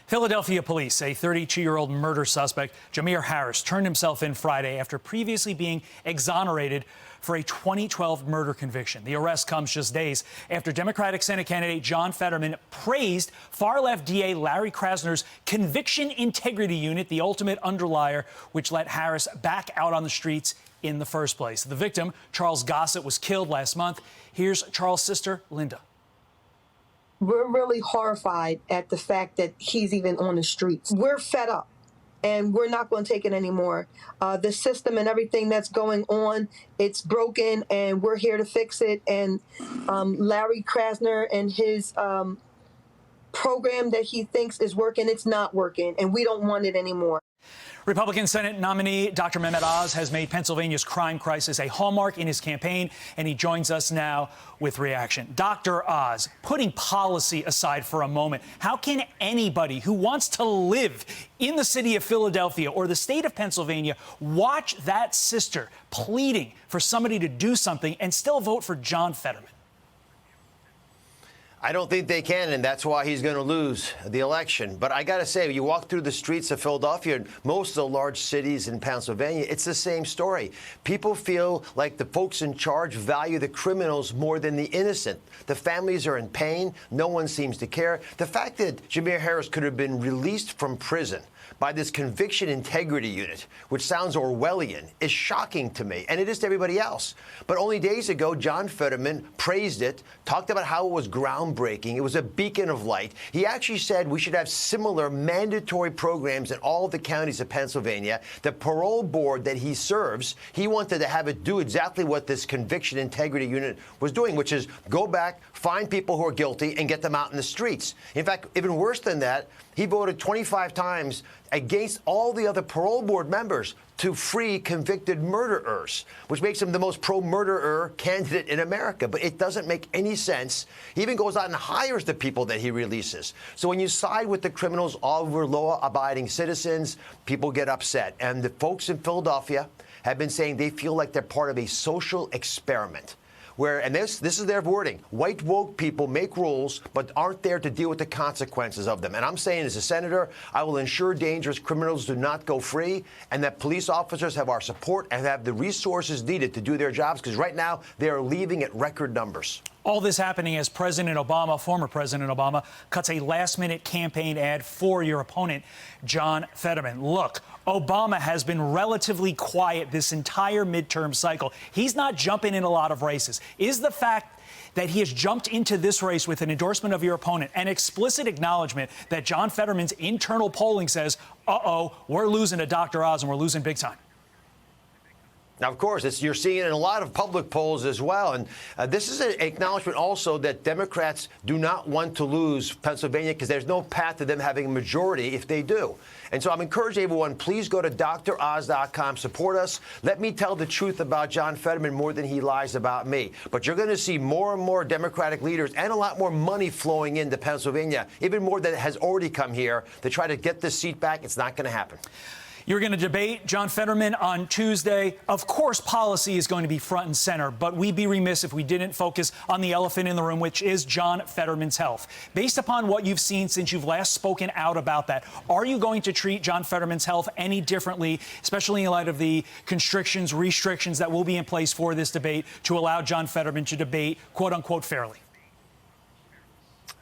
Philadelphia police say 32-year-old murder suspect Jamir Harris turned himself in Friday after previously being exonerated for a 2012 murder conviction. The arrest comes just days after Democratic Senate candidate John Fetterman praised far-left DA Larry Krasner's conviction integrity unit, the ultimate underlier, which let Harris back out on the streets in the first place. The victim, Charles Gossett, was killed last month. Here's Charles' sister, Linda. We're really horrified at the fact that he's even on the streets. We're fed up, and we're not going to take it anymore. The system and everything that's going on, it's broken, and we're here to fix it. And Larry Krasner and his program that he thinks is working, it's not working, and we don't want it anymore. Republican Senate nominee Dr. Mehmet Oz has made Pennsylvania's crime crisis a hallmark in his campaign, and he joins us now with reaction. Dr. Oz, putting policy aside for a moment, how can anybody who wants to live in the city of Philadelphia or the state of Pennsylvania watch that sister pleading for somebody to do something and still vote for John Fetterman? I don't think they can, and that's why he's going to lose the election. But I got to say, you walk through the streets of Philadelphia and most of the large cities in Pennsylvania, it's the same story. People feel like the folks in charge value the criminals more than the innocent. The families are in pain. No one seems to care. The fact that Jamir Harris could have been released from prison by this conviction integrity unit, which sounds Orwellian, is shocking to me, and it is to everybody else. But only days ago, John Fetterman praised it, talked about how it was groundbreaking. It was a beacon of light. He actually said we should have similar mandatory programs in all the counties of Pennsylvania. The parole board that he serves, he wanted to have it do exactly what this conviction integrity unit was doing, which is go back, find people who are guilty, and get them out in the streets. In fact, even worse than that, he voted 25 times against all the other parole board members to free convicted murderers, which makes him the most pro-murderer candidate in America. But it doesn't make any sense. He even goes out and hires the people that he releases. So when you side with the criminals over law-abiding citizens, people get upset. And the folks in Philadelphia have been saying they feel like they're part of a social experiment. And this is their wording, white woke people make rules but aren't there to deal with the consequences of them. And I'm saying as a senator, I will ensure dangerous criminals do not go free and that police officers have our support and have the resources needed to do their jobs, because right now they are leaving at record numbers. All this happening as President Obama, former President Obama, cuts a last-minute campaign ad for your opponent, John Fetterman. Look, Obama has been relatively quiet this entire midterm cycle. He's not jumping in a lot of races. Is the fact that he has jumped into this race with an endorsement of your opponent an explicit acknowledgement that John Fetterman's internal polling says, uh-oh, we're losing to Dr. Oz and we're losing big time? Now, of course, you're seeing it in a lot of public polls as well. And this is an acknowledgement also that Democrats do not want to lose Pennsylvania because there's no path to them having a majority if they do. And so I'm encouraging everyone, please go to droz.com, support us. Let me tell the truth about John Fetterman more than he lies about me. But you're going to see more and more Democratic leaders and a lot more money flowing into Pennsylvania, even more than has already come here to try to get this seat back. It's not going to happen. You're going to debate John Fetterman on Tuesday. Of course, policy is going to be front and center, but we'd be remiss if we didn't focus on the elephant in the room, which is John Fetterman's health. Based upon what you've seen since you've last spoken out about that, are you going to treat John Fetterman's health any differently, especially in light of the constrictions, restrictions that will be in place for this debate to allow John Fetterman to debate, quote unquote, fairly?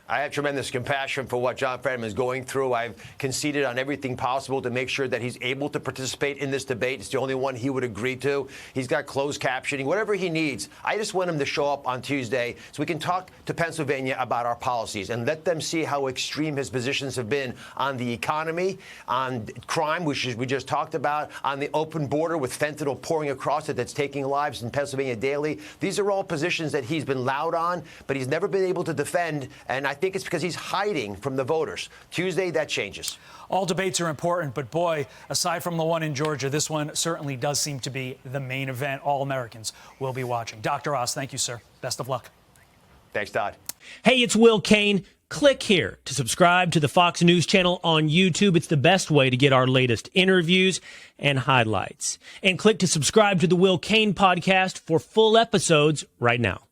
I have tremendous compassion for what John Fetterman is going through. I've conceded on everything possible to make sure that he's able to participate in this debate. It's the only one he would agree to. He's got closed captioning, whatever he needs. I just want him to show up on Tuesday so we can talk to Pennsylvania about our policies and let them see how extreme his positions have been on the economy, on crime, which we just talked about, on the open border with fentanyl pouring across it that's taking lives in Pennsylvania daily. These are all positions that he's been loud on, but he's never been able to defend. And I think it's because he's hiding from the voters. Tuesday, that changes. All debates are important, but boy, aside from the one in Georgia, this one certainly does seem to be the main event all Americans will be watching. Dr. Oz, thank you, sir. Best of luck. Thanks, Todd. Hey, it's Will Kane. Click here to subscribe to the Fox News channel on YouTube. It's the best way to get our latest interviews and highlights. And click to subscribe to the Will Kane podcast for full episodes right now.